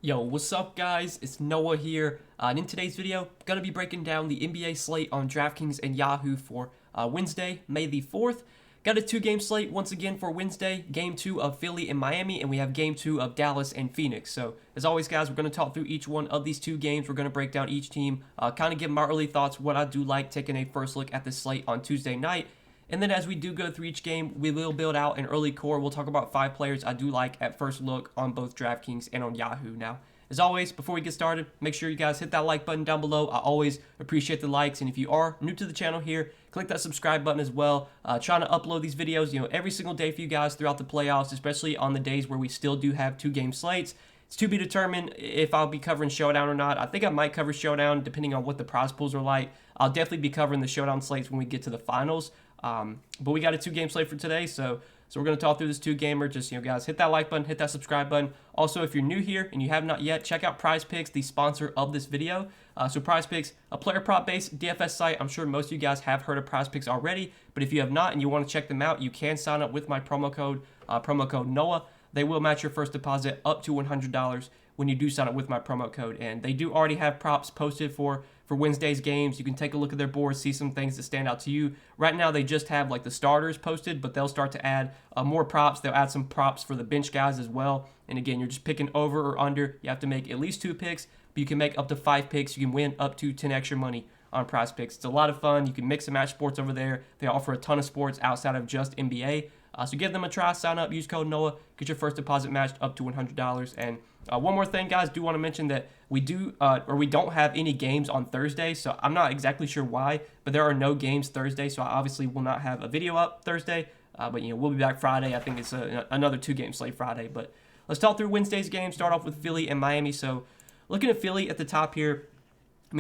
Yo, what's up guys? It's Noah here, and in today's video, I'm going to be breaking down the NBA slate on Draftkings and Yahoo for Wednesday, May the 4th. Got a two-game slate once again for Wednesday, Game 2 of Philly and Miami, and we have Game 2 of Dallas and Phoenix. So, as always guys, we're going to talk through each one of these two games. We're going to break down each team, kind of give my early thoughts, what I do like, taking a first look at the slate on Tuesday night. And then as we do go through each game, we will build out an early core. We'll talk about 5 players I do like at first look on both Draftkings and on Yahoo. Now, as always, before we get started, make sure you guys hit that like button down below. I always appreciate the likes. And if you are new to the channel here, click that subscribe button as well. Trying to upload these videos, every single day for you guys throughout the playoffs, especially on the days where we still do have 2-game slates. It's to be determined if I'll be covering Showdown or not. I think I might cover Showdown depending on what the prize pools are like. I'll definitely be covering the Showdown slates when we get to the finals. But we got a 2-game slate for today, so we're going to talk through this 2-gamer. Just, guys, hit that like button, hit that subscribe button. Also, if you're new here and you have not yet, check out PrizePicks, the sponsor of this video. So PrizePicks, a player prop-based DFS site. I'm sure most of you guys have heard of PrizePicks already, but if you have not and you want to check them out, you can sign up with my promo code NOAH. They will match your first deposit up to $100 when you do sign up with my promo code. And they do already have props posted for Wednesday's games. You can take a look at their board, see some things that stand out to you. Right now, they just have like the starters posted, but they'll start to add more props. They'll add some props for the bench guys as well. And again, you're just picking over or under. You have to make at least 2 picks, but you can make up to 5 picks. You can win up to 10 extra money on PrizePicks. It's a lot of fun. You can mix and match sports over there. They offer a ton of sports outside of just NBA. So give them a try, sign up, use code NOAH, get your first deposit matched up to $100. And one more thing, guys, do want to mention that we don't have any games on Thursday, so I'm not exactly sure why, but there are no games Thursday, so I obviously will not have a video up Thursday, but we'll be back Friday. I think it's another 2-game slate Friday, but let's talk through Wednesday's game. Start off with Philly and Miami. So looking at Philly at the top here,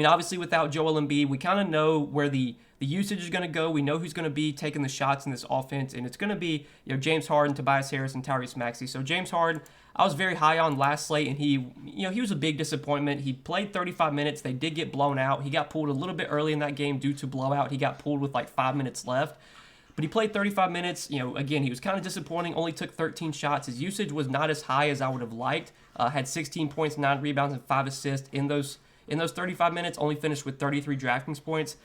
obviously without Joel Embiid, we kind of know where the usage is going to go. We know who's going to be taking the shots in this offense, and it's going to be James Harden, Tobias Harris, and Tyrese Maxey. So James Harden, I was very high on last slate, and he was a big disappointment. He played 35 minutes. They did get blown out. He got pulled a little bit early in that game due to blowout. He got pulled with like 5 minutes left. But he played 35 minutes. Again, he was kind of disappointing. Only took 13 shots. His usage was not as high as I would have liked. Had 16 points, 9 rebounds, and 5 assists in those 35 minutes. Only finished with 33 Draftkings points.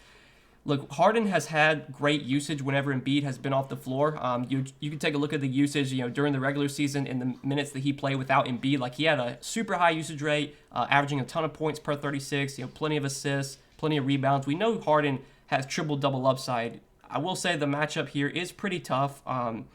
Look, Harden has had great usage whenever Embiid has been off the floor. You can take a look at the usage, during the regular season in the minutes that he played without Embiid. Like, he had a super high usage rate, averaging a ton of points per 36, plenty of assists, plenty of rebounds. We know Harden has triple-double upside. I will say the matchup here is pretty tough. And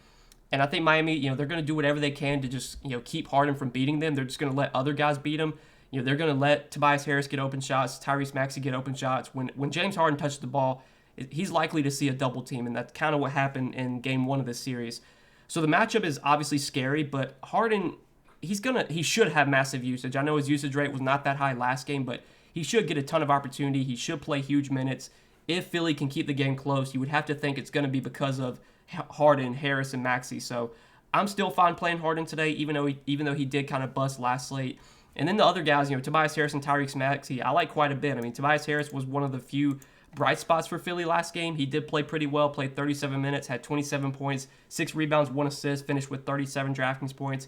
I think Miami, they're going to do whatever they can to just, keep Harden from beating them. They're just going to let other guys beat him. They're going to let Tobias Harris get open shots, Tyrese Maxey get open shots. When James Harden touches the ball, he's likely to see a double team, and that's kind of what happened in Game 1 of this series. So the matchup is obviously scary, but Harden, he should have massive usage. I know his usage rate was not that high last game, but he should get a ton of opportunity. He should play huge minutes. If Philly can keep the game close, you would have to think it's going to be because of Harden, Harris, and Maxey. So I'm still fine playing Harden today, even though he did kind of bust last slate. And then the other guys, Tobias Harris and Tyrese Maxey, I like quite a bit. Tobias Harris was one of the few bright spots for Philly last game. He did play pretty well, played 37 minutes, had 27 points, 6 rebounds, 1 assist, finished with 37 Draftkings points.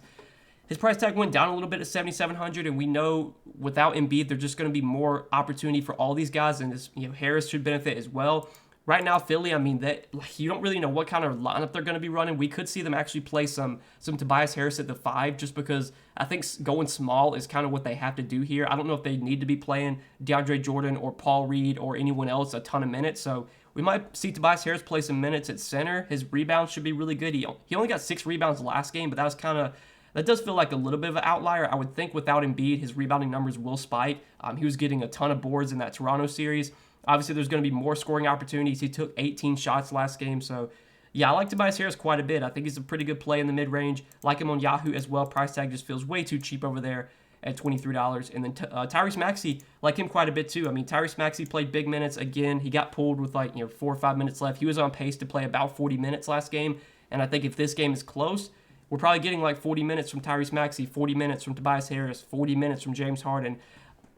His price tag went down a little bit at $7,700, and we know without Embiid, there's just going to be more opportunity for all these guys, and this, Harris should benefit as well. Right now, Philly, that you don't really know what kind of lineup they're going to be running. We could see them actually play some Tobias Harris at the 5, just because I think going small is kind of what they have to do here. I don't know if they need to be playing DeAndre Jordan or Paul Reed or anyone else a ton of minutes. So we might see Tobias Harris play some minutes at center. His rebounds should be really good. He only got 6 rebounds last game, but that does feel like a little bit of an outlier. I would think without Embiid, his rebounding numbers will spike. He was getting a ton of boards in that Toronto series. Obviously, there's going to be more scoring opportunities. He took 18 shots last game. So, yeah, I like Tobias Harris quite a bit. I think he's a pretty good play in the mid-range. Like him on Yahoo as well. Price tag just feels way too cheap over there at $23. And then Tyrese Maxey, like him quite a bit too. Tyrese Maxey played big minutes. Again, he got pulled with 4 or 5 minutes left. He was on pace to play about 40 minutes last game. And I think if this game is close, we're probably getting 40 minutes from Tyrese Maxey, 40 minutes from Tobias Harris, 40 minutes from James Harden.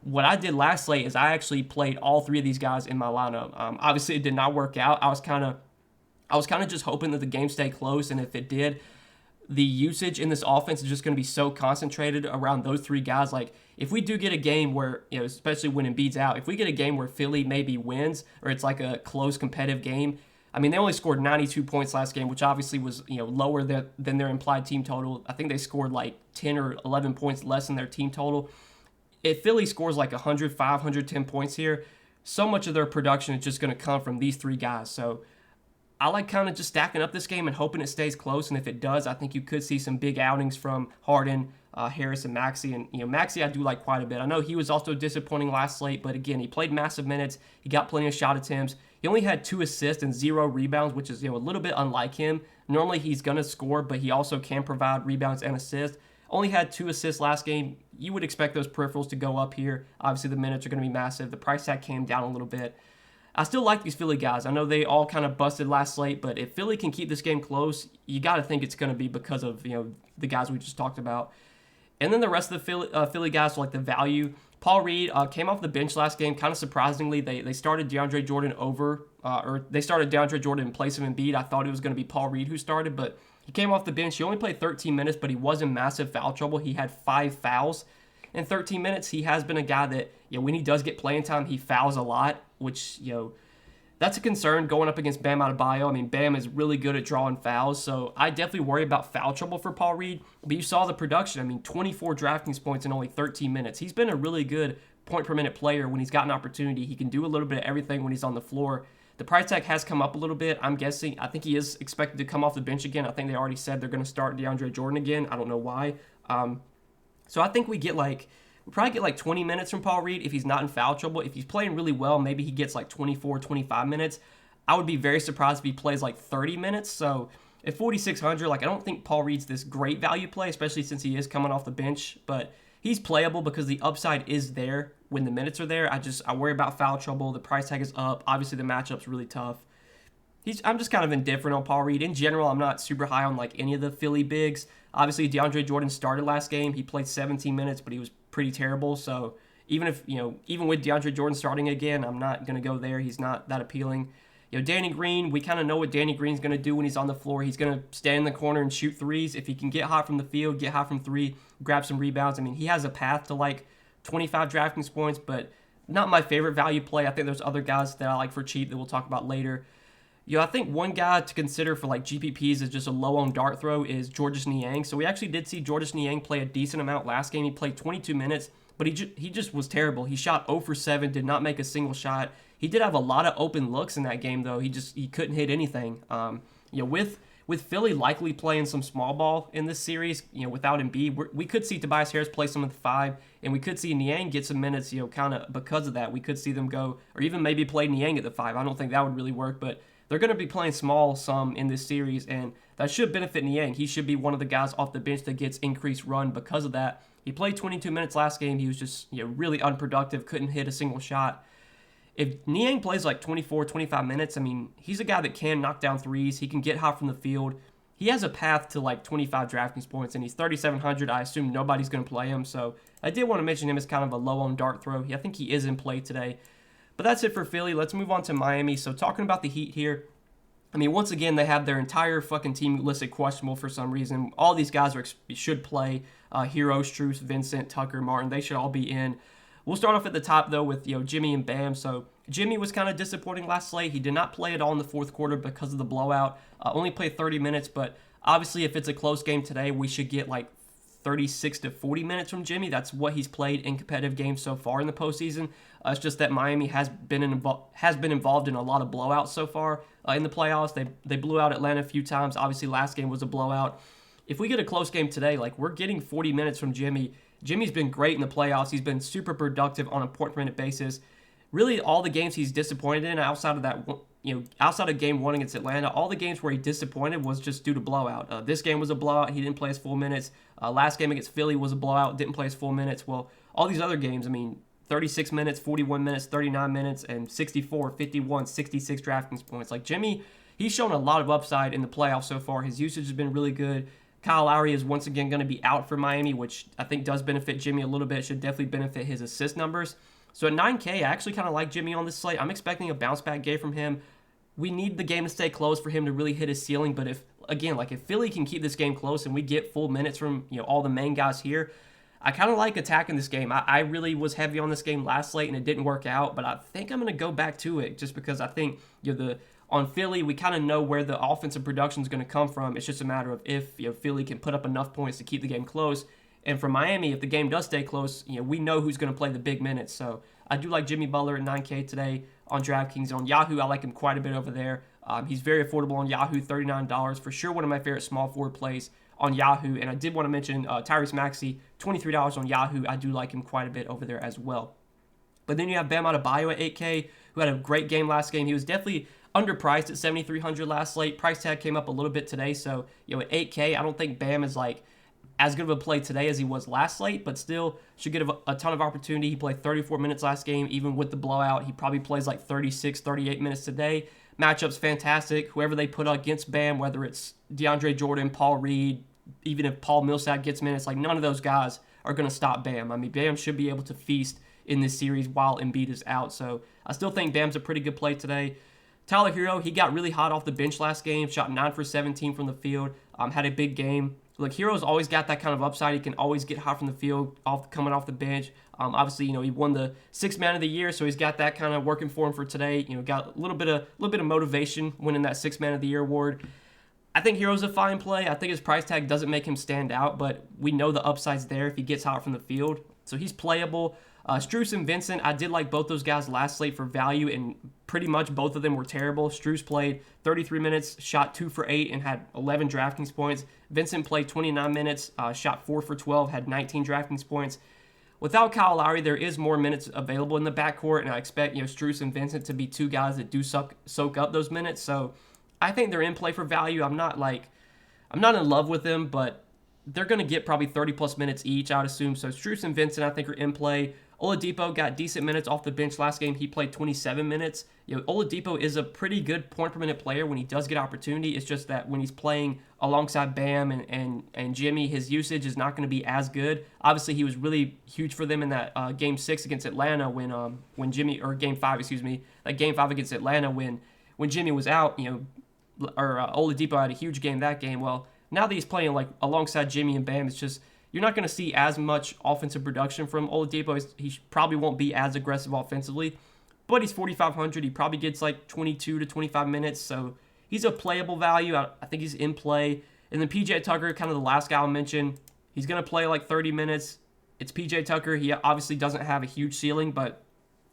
What I did last slate is I actually played all 3 of these guys in my lineup. Obviously, it did not work out. I was kind of just hoping that the game stayed close, and if it did, the usage in this offense is just going to be so concentrated around those three guys. Like, if we do get a game where, especially when Embiid's out, if we get a game where Philly maybe wins or it's like a close competitive game, I mean, they only scored 92 points last game, which obviously was, lower than their implied team total. I think they scored like 10 or 11 points less than their team total. If Philly scores like 105, 110 points here, so much of their production is just going to come from these three guys. So I like kind of just stacking up this game and hoping it stays close. And if it does, I think you could see some big outings from Harden, Harris, and Maxey. And, Maxey I do like quite a bit. I know he was also disappointing last slate, but again, he played massive minutes. He got plenty of shot attempts. He only had 2 assists and 0 rebounds, which is, a little bit unlike him. Normally he's going to score, but he also can provide rebounds and assists. Only had 2 assists last game. You would expect those peripherals to go up here. Obviously, the minutes are going to be massive. The price tag came down a little bit. I still like these Philly guys. I know they all kind of busted last slate, but if Philly can keep this game close, you got to think it's going to be because of, the guys we just talked about. And then the rest of the Philly guys are like the value. Paul Reed came off the bench last game. Kind of surprisingly, they started DeAndre Jordan they started DeAndre Jordan in place of Embiid. I thought it was going to be Paul Reed who started, but he came off the bench. He only played 13 minutes, but he was in massive foul trouble. He had 5 fouls in 13 minutes. He has been a guy that, when he does get playing time, he fouls a lot, which, that's a concern going up against Bam Adebayo. I mean, Bam is really good at drawing fouls, so I definitely worry about foul trouble for Paul Reed. But you saw the production. I mean, 24 Draftkings points in only 13 minutes. He's been a really good point-per-minute player when he's got an opportunity. He can do a little bit of everything when he's on the floor. The price tag has come up a little bit. I think he is expected to come off the bench again. I think they already said they're going to start DeAndre Jordan again. I don't know why. So I think we probably get like 20 minutes from Paul Reed if he's not in foul trouble. If he's playing really well, maybe he gets like 24, 25 minutes. I would be very surprised if he plays like 30 minutes. So at 4,600, I don't think Paul Reed's this great value play, especially since he is coming off the bench. But he's playable because the upside is there when the minutes are there. I worry about foul trouble. The price tag is up. Obviously, the matchup's really tough. I'm just kind of indifferent on Paul Reed. In general, I'm not super high on like any of the Philly bigs. Obviously, DeAndre Jordan started last game. He played 17 minutes, but he was pretty terrible. So even with DeAndre Jordan starting again, I'm not going to go there. He's not that appealing. Danny Green, we kind of know what Danny Green's going to do when he's on the floor. He's going to stand in the corner and shoot threes. If he can get hot from the field, get hot from 3, grab some rebounds. I mean, he has a path to like 25 DraftKings points, but not my favorite value play. I think there's other guys that I like for cheap that we'll talk about later. I think one guy to consider for like GPPs is just a low on dart throw is Georges Niang. So we actually did see Georges Niang play a decent amount last game. He played 22 minutes, but he just was terrible. He shot 0 for 7, did not make a single shot. He did have a lot of open looks in that game though. He couldn't hit anything. With Philly likely playing some small ball in this series, without Embiid, we could see Tobias Harris play some of the 5, and we could see Niang get some minutes, kind of because of that. We could see them go, or even maybe play Niang at the 5. I don't think that would really work, but they're going to be playing small some in this series, and that should benefit Niang. He should be one of the guys off the bench that gets increased run because of that. He played 22 minutes last game. He was just really unproductive, couldn't hit a single shot. If Niang plays like 24, 25 minutes, I mean, he's a guy that can knock down threes. He can get hot from the field. He has a path to like 25 DraftKings points, and he's 3,700. I assume nobody's going to play him, so I did want to mention him as kind of a low on dart throw. I think he is in play today. But that's it for Philly. Let's move on to Miami. So talking about the Heat here, I mean, once again, they have their entire fucking team listed questionable for some reason. All these guys should play. Hero, Strus, Vincent, Tucker, Martin. They should all be in. We'll start off at the top, though, with Jimmy and Bam. So Jimmy was kind of disappointing last slate. He did not play at all in the fourth quarter because of the blowout. Only played 30 minutes, but obviously if it's a close game today, we should get like 36 to 40 minutes from Jimmy. That's what he's played in competitive games so far in the postseason. It's just that Miami has been involved in a lot of blowouts so far in the playoffs. They blew out Atlanta a few times. Obviously, last game was a blowout. If we get a close game today, like we're getting 40 minutes from Jimmy. Jimmy's been great in the playoffs. He's been super productive on a point-per-minute basis. Really, all the games he's disappointed in outside of that, outside of game 1 against Atlanta, all the games where he disappointed was just due to blowout. This game was a blowout. He didn't play his full minutes. Last game against Philly was a blowout. Didn't play his full minutes. Well, all these other games, 36 minutes, 41 minutes, 39 minutes, and 64, 51, 66 DraftKings points. Like Jimmy, he's shown a lot of upside in the playoffs so far. His usage has been really good. Kyle Lowry is once again going to be out for Miami, which I think does benefit Jimmy a little bit. It should definitely benefit his assist numbers. So at 9K, I actually kind of like Jimmy on this slate. I'm expecting a bounce back game from him. We need the game to stay close for him to really hit his ceiling. But if, again, like if Philly can keep this game close and we get full minutes from all the main guys here, I kind of like attacking this game. I really was heavy on this game last slate and it didn't work out, but I think I'm going to go back to it just because I think on Philly, we kind of know where the offensive production is going to come from. It's just a matter of if Philly can put up enough points to keep the game close. And for Miami, if the game does stay close, we know who's going to play the big minutes. So I do like Jimmy Butler at 9K today on DraftKings. On Yahoo, I like him quite a bit over there. He's very affordable on Yahoo, $39. For sure, one of my favorite small forward plays on Yahoo. And I did want to mention Tyrese Maxey, $23 on Yahoo. I do like him quite a bit over there as well. But then you have Bam Adebayo at 8K, who had a great game last game. He was definitely underpriced at $7,300 last slate. Price tag came up a little bit today, so at 8K, I don't think Bam is like as good of a play today as he was last slate, but still should get a ton of opportunity. He played 34 minutes last game, even with the blowout. He probably plays like 36, 38 minutes today. Matchup's fantastic. Whoever they put against Bam, whether it's DeAndre Jordan, Paul Reed, even if Paul Millsap gets minutes, like none of those guys are going to stop Bam. I mean, Bam should be able to feast in this series while Embiid is out. So I still think Bam's a pretty good play today. Tyler Hero, he got really hot off the bench last game, shot 9 for 17 from the field, had a big game. Look, Hero's always got that kind of upside. He can always get hot from the field coming off the bench. Obviously, he won the Sixth Man of the Year, so he's got that kind of working for him for today. Got a little bit of motivation winning that Sixth Man of the Year award. I think Hero's a fine play. I think his price tag doesn't make him stand out, but we know the upside's there if he gets hot from the field. So he's playable. Strus and Vincent, I did like both those guys last slate for value, and pretty much both of them were terrible. Strus played 33 minutes, shot 2 for 8, and had 11 DraftKings points. Vincent played 29 minutes, shot 4 for 12, had 19 DraftKings points. Without Kyle Lowry, there is more minutes available in the backcourt, and I expect Strus and Vincent to be two guys that do soak up those minutes. So I think they're in play for value. I'm not in love with them, but they're going to get probably 30-plus minutes each, I would assume. So Strus and Vincent, I think, are in play. Oladipo got decent minutes off the bench last game. He played 27 minutes. Oladipo is a pretty good point-per-minute player when he does get opportunity. It's just that when he's playing alongside Bam and Jimmy, his usage is not going to be as good. Obviously, he was really huge for them in that Game 6 against Atlanta when Jimmy, or Game 5, excuse me, that Game 5 against Atlanta when Jimmy was out, Oladipo had a huge game that game. Well, now that he's playing like alongside Jimmy and Bam, it's just you're not going to see as much offensive production from Oladipo. He probably won't be as aggressive offensively, but he's 4,500. He probably gets like 22 to 25 minutes, so he's a playable value. I think he's in play. And then PJ Tucker, kind of the last guy I'll mention, he's going to play like 30 minutes. It's PJ Tucker. He obviously doesn't have a huge ceiling, but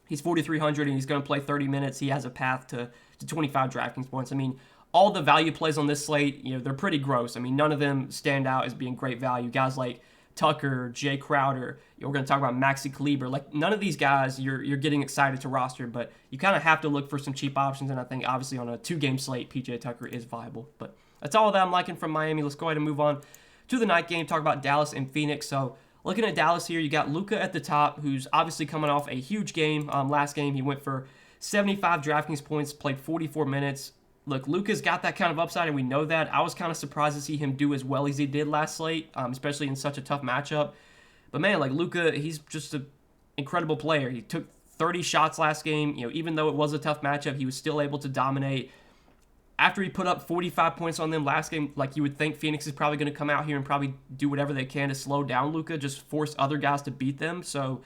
he's 4,300 and he's going to play 30 minutes. He has a path to 25 DraftKings points. I mean, all the value plays on this slate, they're pretty gross. I mean, none of them stand out as being great value. Guys like Tucker, Jay Crowder, we're going to talk about Maxi Kleber. Like, none of these guys you're getting excited to roster, but you kind of have to look for some cheap options, and I think, obviously, on a two-game slate, PJ Tucker is viable. But that's all that I'm liking from Miami. Let's go ahead and move on to the night game, talk about Dallas and Phoenix. So, looking at Dallas here, you got Luka at the top, who's obviously coming off a huge game. Last game, he went for 75 DraftKings points, played 44 minutes. Look, Luka's got that kind of upside, and we know that. I was kind of surprised to see him do as well as he did last slate, especially in such a tough matchup. But, man, like, Luka, he's just an incredible player. He took 30 shots last game. Even though it was a tough matchup, he was still able to dominate. After he put up 45 points on them last game, like, you would think Phoenix is probably going to come out here and probably do whatever they can to slow down Luka, just force other guys to beat them. So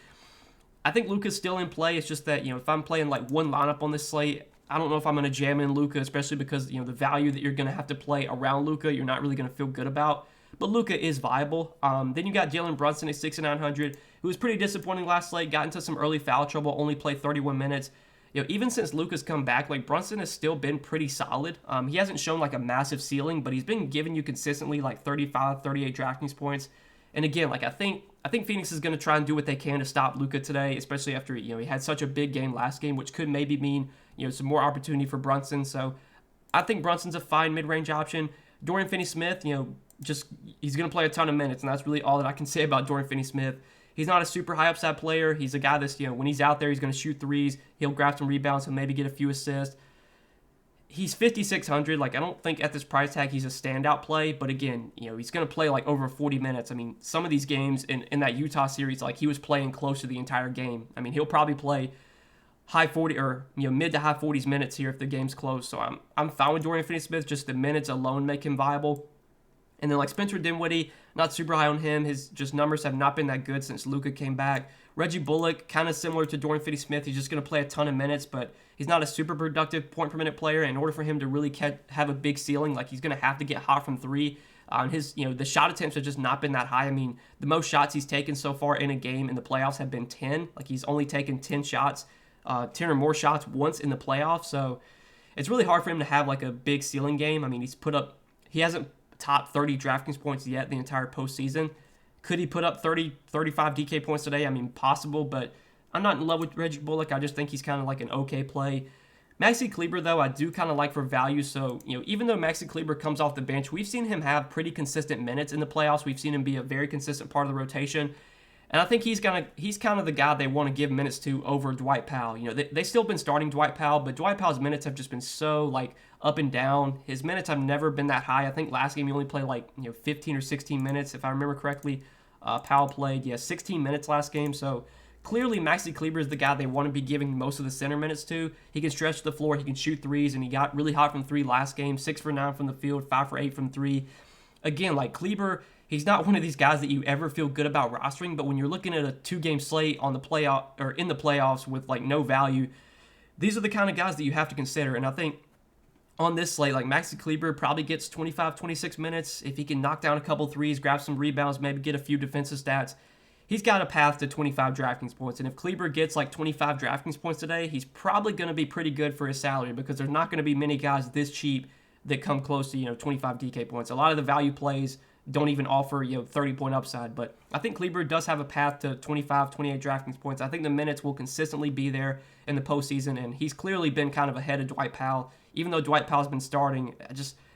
I think Luka's still in play. It's just that, if I'm playing, like, one lineup on this slate, I don't know if I'm going to jam in Luka, especially because, the value that you're going to have to play around Luka, you're not really going to feel good about. But Luka is viable. Then you got Jalen Brunson at 6,900, who was pretty disappointing last slate, got into some early foul trouble, only played 31 minutes. Even since Luka's come back, like, Brunson has still been pretty solid. He hasn't shown, like, a massive ceiling, but he's been giving you consistently, like, 35, 38 DraftKings points. And again, like, I think Phoenix is going to try and do what they can to stop Luka today, especially after, he had such a big game last game, which could maybe mean, some more opportunity for Brunson. So I think Brunson's a fine mid-range option. Dorian Finney-Smith, he's going to play a ton of minutes, and that's really all that I can say about Dorian Finney-Smith. He's not a super high upside player. He's a guy that's, when he's out there, he's going to shoot threes. He'll grab some rebounds. He'll maybe get a few assists. He's 5,600. Like, I don't think at this price tag he's a standout play, but again, he's going to play like over 40 minutes. I mean, some of these games in that Utah series, like, he was playing close to the entire game. I mean, he'll probably play high 40 or mid to high 40s minutes here if the game's close. So I'm fine with Dorian Finney-Smith. Just the minutes alone make him viable. And then like Spencer Dinwiddie, not super high on him. His just numbers have not been that good since Luka came back. Reggie Bullock, kind of similar to Dorian Finney-Smith. He's just going to play a ton of minutes, but he's not a super productive point per minute player. In order for him to really have a big ceiling, like he's going to have to get hot from three. His, the shot attempts have just not been that high. I mean, the most shots he's taken so far in a game in the playoffs have been 10. Like he's only taken 10 shots, 10 or more shots once in the playoffs. So it's really hard for him to have like a big ceiling game. I mean, he hasn't top 30 DraftKings points yet the entire postseason. Could he put up 30, 35 DK points today? I mean, possible, but I'm not in love with Reggie Bullock. I just think he's kind of like an okay play. Maxi Kleber, though, I do kind of like for value. So, even though Maxi Kleber comes off the bench, we've seen him have pretty consistent minutes in the playoffs. We've seen him be a very consistent part of the rotation. And I think he's kind of the guy they want to give minutes to over Dwight Powell. They still been starting Dwight Powell, but Dwight Powell's minutes have just been so like up and down. His minutes have never been that high. I think last game he only played like 15 or 16 minutes, if I remember correctly. Powell played 16 minutes last game. So clearly Maxi Kleber is the guy they want to be giving most of the center minutes to. He can stretch the floor, he can shoot threes, and he got really hot from three last game. 6 for 9 from the field, 5 for 8 from three. Again, like Kleber, he's not one of these guys that you ever feel good about rostering, but when you're looking at a 2-game slate on the playoff or in the playoffs with like no value, these are the kind of guys that you have to consider. And I think on this slate, like Maxi Kleber probably gets 25, 26 minutes. If he can knock down a couple threes, grab some rebounds, maybe get a few defensive stats, he's got a path to 25 DraftKings points. And if Kleber gets like 25 DraftKings points today, he's probably going to be pretty good for his salary because there's not going to be many guys this cheap that come close to 25 DK points. A lot of the value plays don't even offer 30-point upside, but I think Kleber does have a path to 25, 28 DraftKings points. I think the minutes will consistently be there in the postseason, and he's clearly been kind of ahead of Dwight Powell. Even though Dwight Powell's been starting,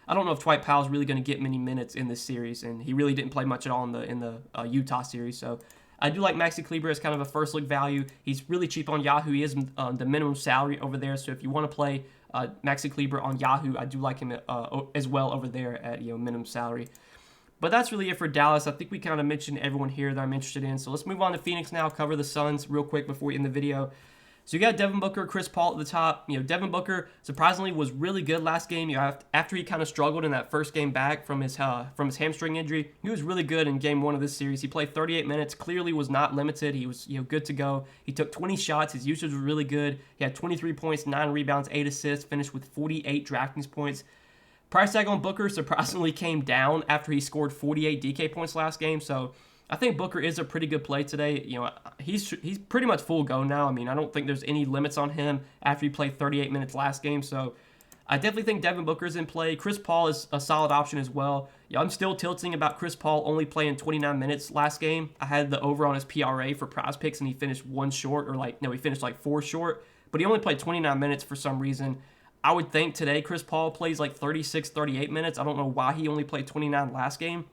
I don't know if Dwight Powell's really going to get many minutes in this series, and he really didn't play much at all in the Utah series. So I do like Maxi Kleber as kind of a first look value. He's really cheap on Yahoo. He is the minimum salary over there, so if you want to play Maxi Kleber on Yahoo, I do like him as well over there at minimum salary. But that's really it for Dallas. I think we kind of mentioned everyone here that I'm interested in. So let's move on to Phoenix now, cover the Suns real quick before we end the video. So you got Devin Booker, Chris Paul at the top. Devin Booker surprisingly was really good last game. After he kind of struggled in that first game back from his hamstring injury, he was really good in game 1 of this series. He played 38 minutes, clearly was not limited. He was good to go. He took 20 shots. His usage was really good. He had 23 points, 9 rebounds, 8 assists, finished with 48 DraftKings points. Price tag on Booker surprisingly came down after he scored 48 DK points last game. So I think Booker is a pretty good play today. He's pretty much full go now. I mean, I don't think there's any limits on him after he played 38 minutes last game. So I definitely think Devin Booker is in play. Chris Paul is a solid option as well. I'm still tilting about Chris Paul only playing 29 minutes last game. I had the over on his PRA for Prize Picks, and he finished 1 short, he finished like 4 short. But he only played 29 minutes for some reason. I would think today Chris Paul plays like 36, 38 minutes. I don't know why he only played 29 last game.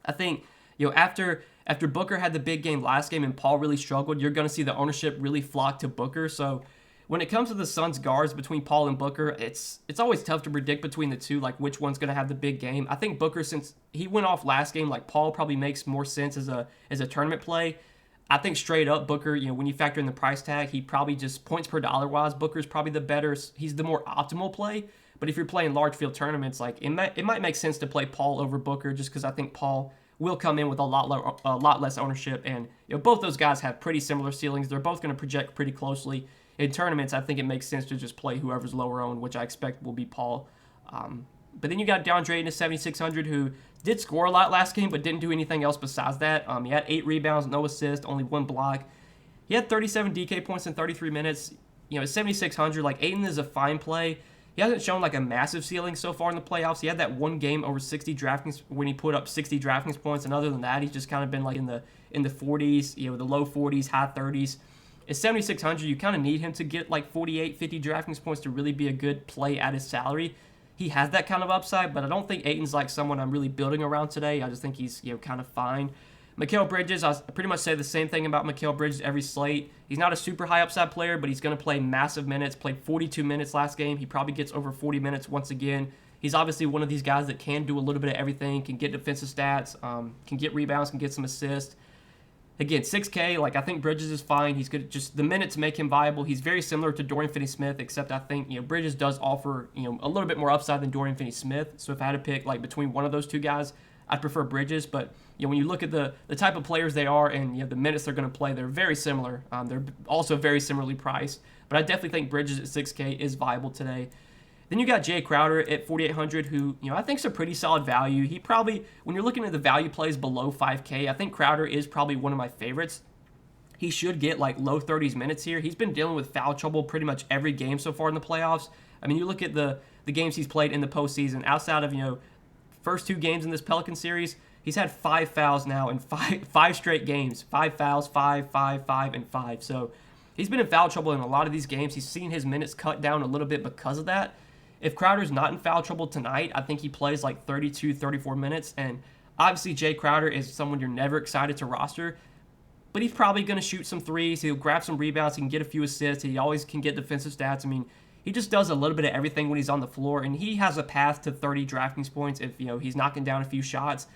I think, after Booker had the big game last game and Paul really struggled, you're going to see the ownership really flock to Booker. So when it comes to the Suns guards between Paul and Booker, it's always tough to predict between the two, like which one's going to have the big game. I think Booker, since he went off last game, like Paul probably makes more sense as a tournament play. I think straight up Booker, when you factor in the price tag, he probably just points per dollar wise, Booker's probably the better, he's the more optimal play. But if you're playing large field tournaments, like it might make sense to play Paul over Booker just because I think Paul will come in with a lot less ownership. And both those guys have pretty similar ceilings. They're both going to project pretty closely. In tournaments, I think it makes sense to just play whoever's lower owned, which I expect will be Paul. But then you got DeAndre Ayton at 7,600, who did score a lot last game, but didn't do anything else besides that. He had 8 rebounds, no assist, only 1 block. He had 37 DK points in 33 minutes. At 7,600, like Ayton is a fine play. He hasn't shown like a massive ceiling so far in the playoffs. He had that one game over 60 DraftKings when he put up 60 DraftKings points, and other than that, he's just kind of been like in the 40s, the low 40s, high 30s. At 7,600, you kind of need him to get like 48, 50 DraftKings points to really be a good play at his salary. He has that kind of upside, but I don't think Ayton's like someone I'm really building around today. I just think he's kind of fine. Mikal Bridges, I pretty much say the same thing about Mikal Bridges every slate. He's not a super high upside player, but he's going to play massive minutes. Played 42 minutes last game. He probably gets over 40 minutes once again. He's obviously one of these guys that can do a little bit of everything, can get defensive stats, can get rebounds, can get some assists. Again, 6K, like, I think Bridges is fine. He's good. Just the minutes make him viable. He's very similar to Dorian Finney-Smith, except I think, Bridges does offer, a little bit more upside than Dorian Finney-Smith. So if I had to pick, like, between one of those two guys, I'd prefer Bridges. But, when you look at the type of players they are and, the minutes they're going to play, they're very similar. They're also very similarly priced. But I definitely think Bridges at 6K is viable today. Then you got Jay Crowder at 4,800, who, I think is a pretty solid value. He probably, when you're looking at the value plays below 5K, I think Crowder is probably one of my favorites. He should get like low 30s minutes here. He's been dealing with foul trouble pretty much every game so far in the playoffs. I mean, you look at the games he's played in the postseason, outside of, first 2 games in this Pelican series, he's had 5 fouls now in five straight games. 5 fouls, 5, 5, 5, and 5. So he's been in foul trouble in a lot of these games. He's seen his minutes cut down a little bit because of that. If Crowder's not in foul trouble tonight, I think he plays like 32, 34 minutes. And obviously, Jay Crowder is someone you're never excited to roster. But he's probably going to shoot some threes. He'll grab some rebounds. He can get a few assists. He always can get defensive stats. I mean, he just does a little bit of everything when he's on the floor. And he has a path to 30 DraftKings points if, he's knocking down a few shots.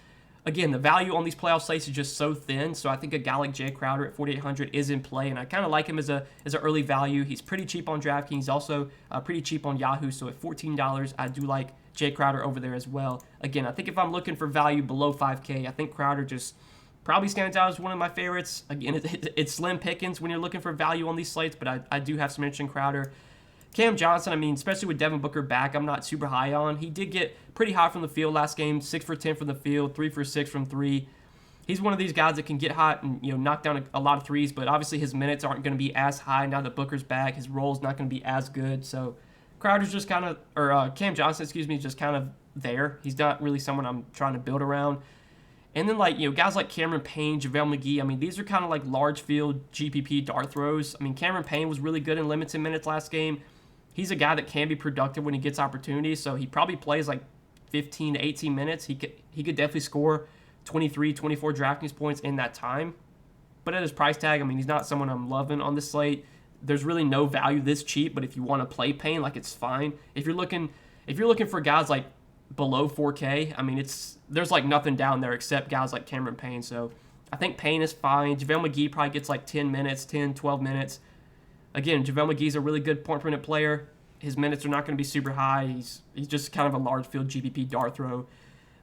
Again, the value on these playoff slates is just so thin, so I think a guy like Jay Crowder at 4,800 is in play, and I kind of like him as an early value. He's pretty cheap on DraftKings. He's also pretty cheap on Yahoo, so at $14, I do like Jay Crowder over there as well. Again, I think if I'm looking for value below 5K, I think Crowder just probably stands out as one of my favorites. Again, it's slim pickings when you're looking for value on these slates, but I do have some interest in Crowder. Cam Johnson, I mean, especially with Devin Booker back, I'm not super high on. He did get pretty hot from the field last game, 6 for 10 from the field, 3 for 6 from 3. He's one of these guys that can get hot and, knock down a lot of threes, but obviously his minutes aren't going to be as high now that Booker's back. His role's not going to be as good. So Crowder's just kind of, or Cam Johnson, just kind of there. He's not really someone I'm trying to build around. And then, guys like Cameron Payne, JaVale McGee, I mean, these are kind of like large field GPP dart throws. I mean, Cameron Payne was really good in limited minutes last game. He's a guy that can be productive when he gets opportunities, so he probably plays like 15 to 18 minutes. He could definitely score 23, 24 DraftKings points in that time. But at his price tag, I mean, he's not someone I'm loving on this slate. There's really no value this cheap, but if you want to play Payne, like, it's fine. If you're looking for guys like below 4K, I mean, there's like nothing down there except guys like Cameron Payne. So I think Payne is fine. JaVale McGee probably gets like 10 minutes, 10, 12 minutes. Again, JaVale McGee's a really good point per minute player. His minutes are not going to be super high. He's just kind of a large field GPP dart throw.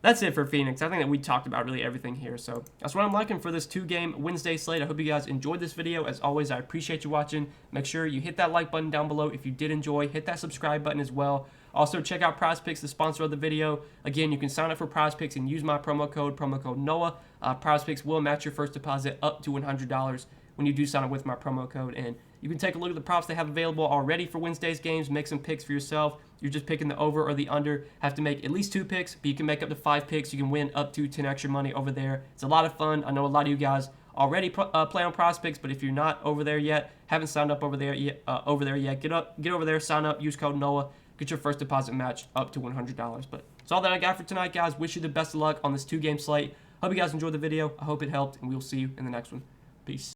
That's it for Phoenix. I think that we talked about really everything here. So that's what I'm liking for this 2-game Wednesday slate. I hope you guys enjoyed this video. As always, I appreciate you watching. Make sure you hit that like button down below if you did enjoy. Hit that subscribe button as well. Also, check out PrizePicks, the sponsor of the video. Again, you can sign up for PrizePicks and use my promo code NOAH. PrizePicks will match your first deposit up to $100 when you do sign up with my promo code. And you can take a look at the props they have available already for Wednesday's games. Make some picks for yourself. You're just picking the over or the under. Have to make at least 2 picks, but you can make up to 5 picks. You can win up to 10 extra money over there. It's a lot of fun. I know a lot of you guys already play on PrizePicks, but if you're not over there yet, haven't signed up over there yet, get over there, sign up, use code NOAH, get your first deposit match up to $100. But that's all that I got for tonight, guys. Wish you the best of luck on this 2-game slate. Hope you guys enjoyed the video. I hope it helped, and we'll see you in the next one. Peace.